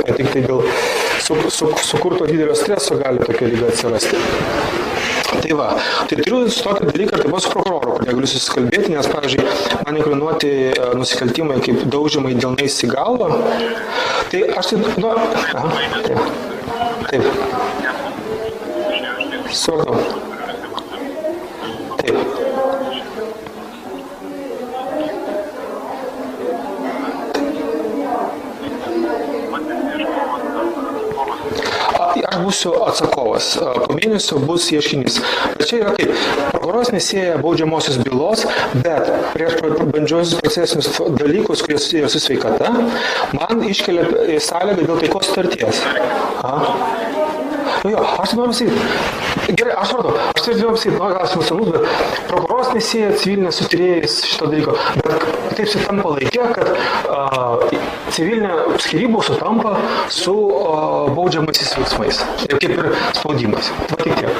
tik tai dėl sukurto didelio streso gali tokia lyga atsirasti. Tai va, tai turiu su tokį dalyką, tai buvo su prokuroru, kur negaliu susikalbėti, nes, pavyzdžiui, man inkriminuoti nusikaltimai kaip daužymai delnais į galvą, tai aš tai, taip, supratau, taip. Aš būsiu atsakovas, po mėnesio bus ieškinys. Bet čia yra kaip, prokuroras nesieja baudžiamosios bylos, bet prieš bandžiosius procesinius dalykus, kurie susiję su sveikata, man iškelia sąlygą dėl taikos sutarties. Jo, aš tai noriu pasakyti, gerai, aš vardu, aš tai noriu pasakyti, gal emocionalus, bet prokuroras nesieja civilinės su tyrėjais šito dalyko, bet taip sutampa laikė, kad civilinė skyrybų sutampa su baudžiamaisiais veiksmais, ir kaip ir spaudimas. Va tik tiek.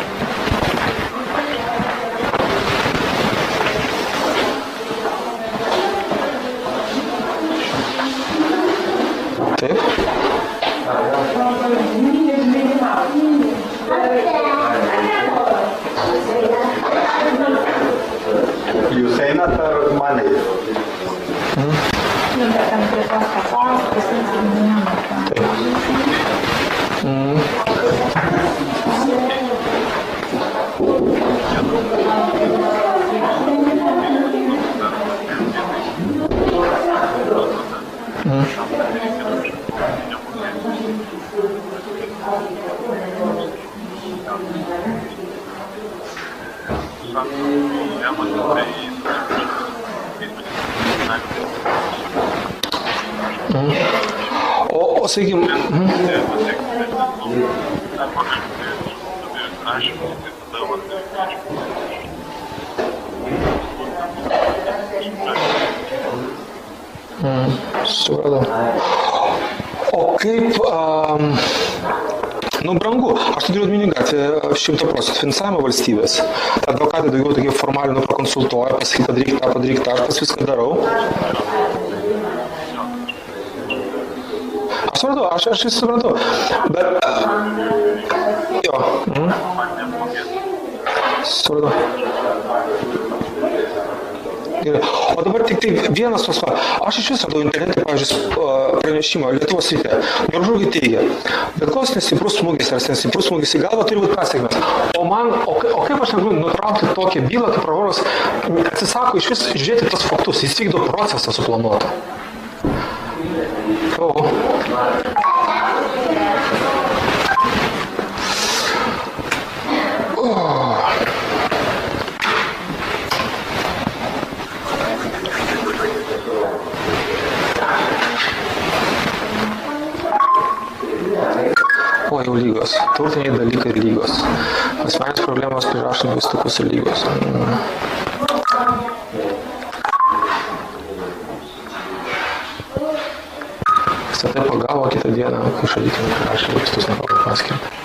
Taip. Jūs einat ar mane? O sakykim, supratau. O kaip, brangu, aš turiu omeny, kad 100% finansavimo valstybės. Advokatai daugiau tokie formaliai prakonsultuoja, pasakyt, padaryk tą, aš pas viską darau. Aš supratau, aš supratau, bet, jo, supratau. O dabar tik tai vienas tos, aš iš vis radau internete, pavyzdžiui, pranešimą Lietuvos ryte. Nuržūgai teigia, bet koks nestiprus smūgis ar nestiprus smūgis į galvą turi būti pasekmės. O kaip aš negaliu nutraukti tokią bylą, kaip prokuroras atsisako iš vis žiūrėti tos faktus, jis vykdo procesą suplanuotą. O jau lygos. Turtiniai dalykai lygos. Asmenės problemos prirašant vistukus ir lygos. Visą tai pagavo kitą dieną, kai šalytinį prirašė vistus nepaskirti.